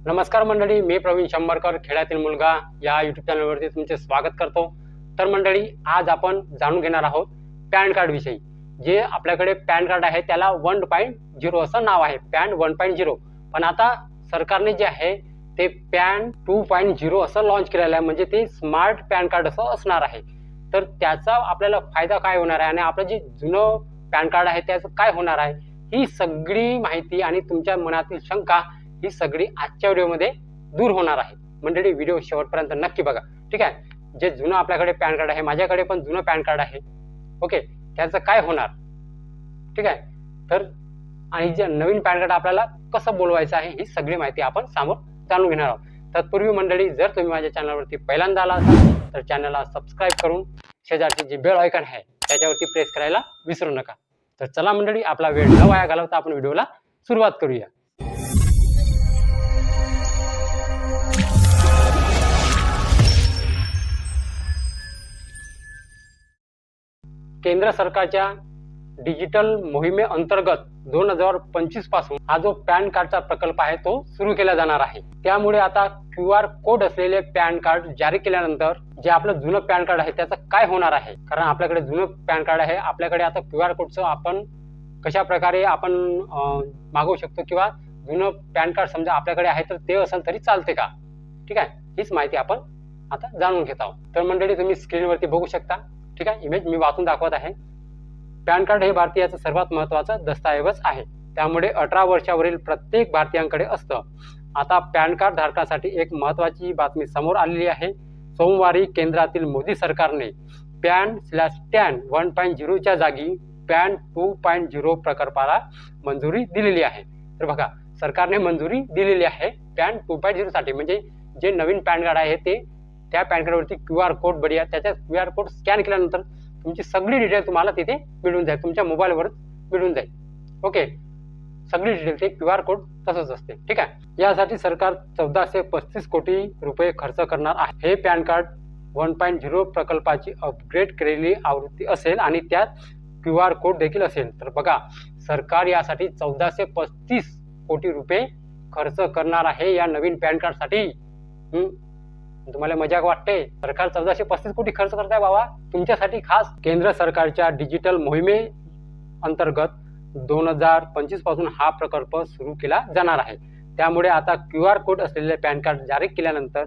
नमस्कार मंडळी, मी प्रवीण शंभरकर खेड्यातील मुलगा या यूट्यूब चॅनलवरती तुमचे स्वागत करतो। तर मंडळी, आज आपण जाणून घेणार आहोत पॅन कार्ड विषयी। जे आपल्याकडे पॅन कार्ड आहे त्याला 1.0 असं नाव आहे, पॅन 1.0। पण आता सरकारने जे आहे ते पॅन 2.0 असं लॉन्च केलेलं आहे, म्हणजे ते स्मार्ट पॅन कार्ड असं असणार आहे। तर त्याचा आपल्याला फायदा काय होणार आहे आणि आपलं जे जुनं पॅन कार्ड आहे त्याचं काय होणार आहे, ही सगळी माहिती आणि तुमच्या मनातील शंका ही सगळी आजच्या व्हिडिओमध्ये दूर होणार आहे। मंडळी, व्हिडिओ शेवटपर्यंत नक्की बघा, ठीक आहे। जे जुनं आपल्याकडे पॅन कार्ड आहे, माझ्याकडे पण जुनं पॅन कार्ड आहे, ओके, त्याचं काय होणार, ठीक आहे। तर आणि जे नवीन पॅन कार्ड आपल्याला कसं बोलवायचं आहे ही सगळी माहिती आपण समोर जाणून घेणार आहोत। तत्पूर्वी मंडळी, जर तुम्ही माझ्या चॅनलवरती पहिल्यांदा आला असाल तर चॅनलला सबस्क्राईब करून शेजारची जी बेल आयकॉन आहे त्याच्यावरती प्रेस करायला विसरू नका। तर चला मंडळी, आपला वेळ न वाया घालवता आपण व्हिडिओला सुरुवात करूया। केंद्र सरकारच्या डिजिटल मोहिमेअंतर्गत 2025 पासून हा जो पॅन कार्डचा प्रकल्प आहे तो सुरू केला जाणार आहे। त्यामुळे आता QR कोड असलेले पॅन कार्ड जारी केल्यानंतर जे आपलं जुनं पॅन कार्ड आहे त्याचं काय होणार आहे, कारण आपल्याकडे जुनं पॅन कार्ड आहे, आपल्याकडे आता QR कोडचं आपण कशा प्रकारे आपण मागवू शकतो, किंवा जुनं पॅन कार्ड समजा आपल्याकडे आहे तर ते असेल तरी चालते का, ठीक आहे। हीच माहिती आपण आता जाणून घेत आहोत। तर मंडळी, तुम्ही स्क्रीनवरती बघू शकता, ठीक आहे, इमेज मी वाचून दाखवत आहे। पॅन कार्ड हे भारतीयाचं सर्वात महत्त्वाचं दस्तऐवज आहे, त्यामुळे 18 वर्षावरील प्रत्येक भारतीयांकडे असतं। आता पॅन कार्ड धारकांसाठी एक महत्त्वाची बातमी समोर आलेली आहे। सोमवारी केंद्रातील मोदी सरकारने पॅन/टॅन 1.0च्या जागी पॅन 2.0 प्रकल्पाला मंजुरी दिलेली आहे। तर बघा, सरकारने मंजुरी दिलेली आहे पॅन 2.0 साठी, म्हणजे जे नवीन पॅन कार्ड आहे ते त्या पॅन कार्डवरती QR कोड बढिया, त्याच्या QR कोड स्कॅन केल्यानंतर तुमची सगळी डिटेल तुम्हाला तिथे मिळून जाईल, तुमच्या मोबाईलवरच मिळून जाईल, ओके। सगळी डिटेल ते QR कोड तसंच असते, ठीक आहे। यासाठी सरकार 1435 कोटी रुपये खर्च करणार आहे। हे पॅन कार्ड 1.0 प्रकल्पाची अपग्रेड केलेली आवृत्ती असेल आणि त्यात QR कोड देखील असेल। तर बघा, सरकार यासाठी 1435 कोटी रुपये खर्च करणार आहे या नवीन पॅन कार्डसाठी। तुम्हाला मजाक वाटते? सरकार 1435 कोटी खर्च करताय बाबा तुमच्यासाठी खास। केंद्र सरकारच्या डिजिटल मोहिमे अंतर्गत 2025 पासून हा प्रकल्प सुरू केला जाणार आहे। त्यामुळे आता QR कोड असलेले पॅन कार्ड जारी केल्यानंतर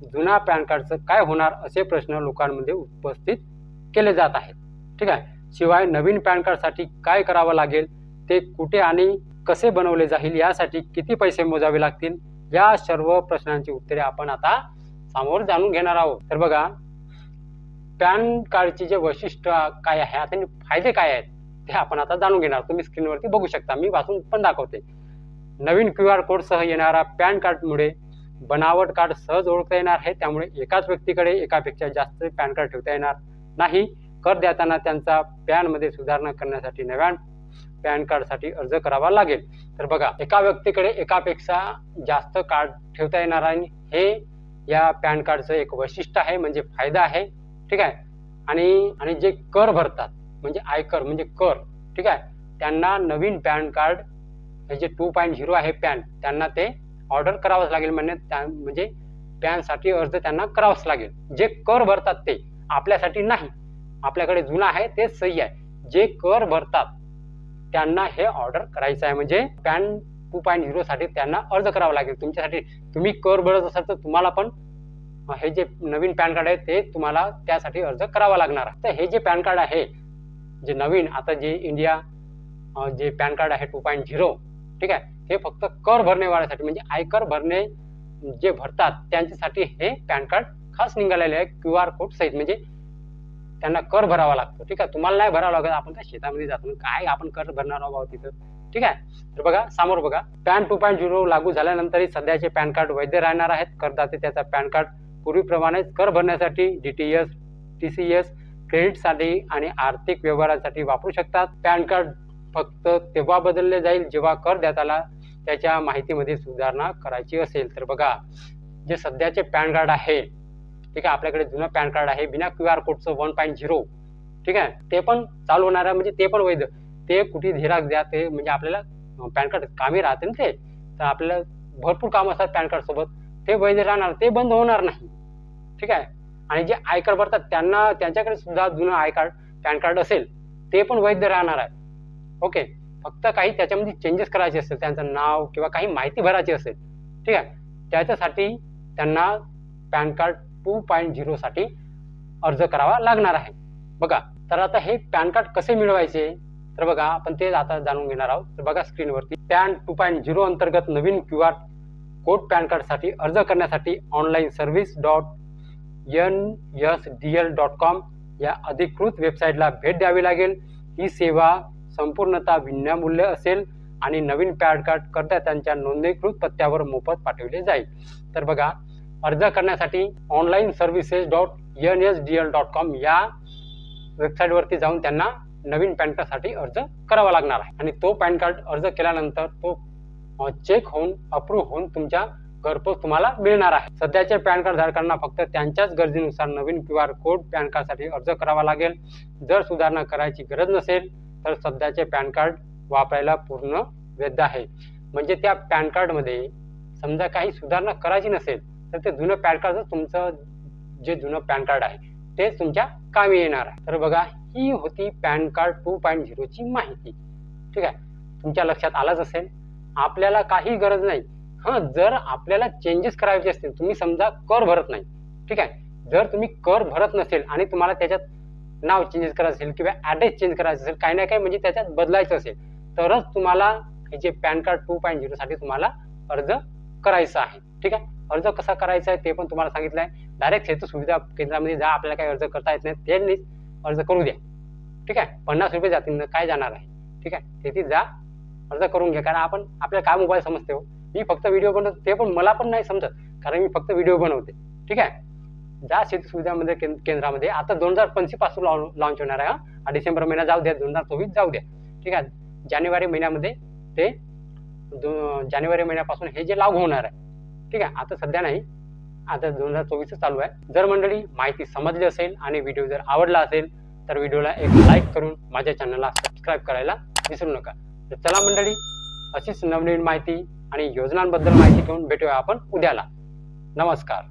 जुना पॅन कार्डचं काय होणार असे प्रश्न लोकांमध्ये उपस्थित केले जात आहेत, ठीक आहे। शिवाय नवीन पॅन कार्डसाठी काय करावं लागेल, ते कुठे आणि कसे बनवले जाईल, यासाठी किती पैसे मोजावे लागतील, या सर्व प्रश्नांची उत्तरे आपण आता समोर जाणून घेणार आहोत। तर बघा, पॅन कार्डची जे वैशिष्ट्य काय आहे आणि फायदे काय आहेत ते आपण आता जाणून घेणार। तुम्ही स्क्रीनवरती बघू शकता, मी वाचून पण दाखवते। नवीन QR कोड सह येणारा पॅन कार्डमुळे बनावट कार्ड सहज ओळखता येणार आहे, त्यामुळे एकाच व्यक्तीकडे एकापेक्षा जास्त पॅन कार्ड ठेवता येणार नाही। करदात्यांना त्यांचा पॅनमध्ये सुधारणा करण्यासाठी नव्या पॅन कार्डसाठी अर्ज करावा लागेल। तर बघा, एका व्यक्तीकडे एकापेक्षा जास्त कार्ड ठेवता येणार आहे, हे या पॅन कार्डचं एक वैशिष्ट्य आहे, म्हणजे फायदा आहे, ठीक आहे। आणि जे कर भरतात, म्हणजे आयकर म्हणजे कर, ठीक आहे, त्यांना नवीन पॅन कार्ड हे जे 2.0 आहे पॅन, त्यांना ते ऑर्डर करावंच लागेल, म्हणजे पॅनसाठी अर्ज त्यांना करावाच लागेल। जे कर भरतात ते, आपल्यासाठी नाही, आपल्याकडे जुना आहे तेच सही आहे। जे कर भरतात त्यांना हे ऑर्डर करायचं आहे, म्हणजे पॅन 2.0 साठी त्यांना अर्ज करावा लागेल तुमच्यासाठी। तुम्ही कर भरत असाल तर तुम्हाला पण हे जे नवीन पॅन कार्ड आहे ते तुम्हाला त्यासाठी अर्ज करावा लागणार आहे। तर हे जे पॅन कार्ड आहे, जे नवीन आता जे इंडिया जे पॅन कार्ड आहे 2.0, ठीक आहे, हे फक्त कर भरणेवाल्यासाठी, म्हणजे आयकर भरणे जे भरतात त्यांच्यासाठी हे पॅन कार्ड खास निघालेले आहे QR कोड सहित, म्हणजे त्यांना कर भरावा लागतो, ठीक आहे। तुम्हाला नाही भरावा लागत, आपण काय शेतामध्ये जातो काय आपण कर भरणार आहोत तिथं, ठीक आहे। तर बघा, समोर बघा, पॅन 2.0 लागू झाल्यानंतरही सध्याचे पॅन कार्ड वैध राहणार आहेत। करदाते त्याचा पॅन कार्ड पूर्वीप्रमाणेच कर भरण्यासाठी, DTS, TCS, क्रेडिटसाठी आणि आर्थिक व्यवहारांसाठी वापरू शकतात। पॅन कार्ड फक्त तेव्हा बदलले जाईल जेव्हा करदात्याला त्याच्या माहितीमध्ये सुधारणा करायची असेल। तर बघा, जे सध्याचे पॅन कार्ड आहे, ठीक आहे, आपल्याकडे जुनं पॅन कार्ड आहे बिना QR कोडचं 1.0, ठीक आहे, ते पण चालू होणार आहे, म्हणजे ते पण वैध, ते कुठे झेरॉक्स द्या, ते म्हणजे आपल्याला पॅन कार्ड कामी राहते ना ते, तर आपल्याला भरपूर काम असतात पॅन कार्ड सोबत, ते वैध राहणार, ते बंद होणार नाही. ठीक आहे. आणि जे आयकर भरतात त्यांना त्यांच्याकडे सुद्धा जुनं पॅन कार्ड असेल ते पण वैध राहणार आहे. ओके. फक्त काही त्याच्यामध्ये चेंजेस करायचे असेल, त्यांचं नाव किंवा काही माहिती भरायची असेल, ठीक आहे, त्याच्यासाठी त्यांना पॅन कार्ड 2.0 साठी अर्ज करावा लागणार आहे. बघा, तर आता हे पॅन कार्ड कसे मिळवायचे, तर बघा आपण ते आता जाणून घेणार आहोत. तर बघा स्क्रीनवरती, पॅन 2.0 अंतर्गत नवीन QR कोड पॅन कार्डसाठी अर्ज करण्यासाठी ऑनलाईन service.nsdl.com या अधिकृत वेबसाईटला भेट द्यावी लागेल. ही सेवा संपूर्णतः विनामूल्य असेल आणि नवीन पॅन कार्ड करदात्यांच्या नोंदणीकृत पत्त्यावर मोफत पाठवले जाईल. तर बघा, अर्ज करण्यासाठी ऑनलाईन services.nsdl.com या वेबसाईटवरती जाऊन त्यांना नवीन पॅन कार्डसाठी अर्ज करावा लागणार आहे. आणि तो पॅन कार्ड अर्ज केल्यानंतर तो चेक होऊन अप्रूव्ह होऊन तुमच्या घरपोच तुम्हाला मिळणार आहे. सध्याचे पॅन कार्ड धारकांना फक्त त्यांच्याच गरजेनुसार नवीन QR कोड पॅन कार्डसाठी अर्ज करावा लागेल. जर सुधारणा करायची गरज नसेल तर सध्याचे पॅन कार्ड वापरायला पूर्ण वैध आहे. म्हणजे त्या पॅन कार्डमध्ये समजा काही सुधारणा करायची नसेल तर ते जुनं पॅन कार्ड, तुमचं जे जुनं पॅन कार्ड आहे तेच तुमच्या कामी येणार आहे. तर बघा, ही होती पॅन कार्ड 2.0 ची माहिती. ठीक आहे, तुमच्या लक्षात आलंच असेल. आपल्याला काही गरज नाही. जर आपल्याला चेंजेस करायचे असतील, तुम्ही समजा कर भरत नाही, ठीक आहे, जर तुम्ही कर भरत नसेल आणि तुम्हाला त्याच्यात नाव चेंजेस करायचं असेल किंवा ॲड्रेस चेंज करायचं असेल, काही ना काही म्हणजे त्याच्यात बदलायचं असेल, तरच तुम्हाला हे जे पॅन कार्ड 2.0 साठी तुम्हाला अर्ज करायचा आहे. ठीक आहे, अर्ज कसा करायचा आहे ते पण तुम्हाला सांगितलं आहे. डायरेक्ट सेतू सुविधा केंद्रामध्ये जा, आपल्याला काही अर्ज करता येत नाही त्यांनीच अर्ज करू द्या. ठीक आहे, 50 रुपये जातील, काय जाणार आहे. ठीक आहे, तेथे जा, अर्ज करून घ्या. कारण आपल्याला काय मोबाईल समजते हो, मी फक्त व्हिडिओ बनवतो, ते पण मला पण नाही समजत कारण मी फक्त व्हिडिओ बनवते. ठीक आहे, जा सेतू सुविधामध्ये केंद्रामध्ये. आता 2025 पासून लॉन्च होणार आहे. हा डिसेंबर महिना जाऊ द्या, 2024 जाऊ द्या. ठीक आहे, जानेवारी महिन्यामध्ये ते जानेवारी महिन्यापासून हे जे लागू होणार आहे. ठीक आहे, आता सध्या नाही, आता 2024 चालू आहे. जर मंडळी माहिती समजली असेल आणि व्हिडिओ जर आवडला असेल तर व्हिडिओला एक लाईक करून माझ्या चॅनलला सबस्क्राईब करायला विसरू नका. तर चला मंडळी, अशीच नवनवीन माहिती आणि योजनांबद्दल माहिती घेऊन भेटूया आपण उद्याला. नमस्कार.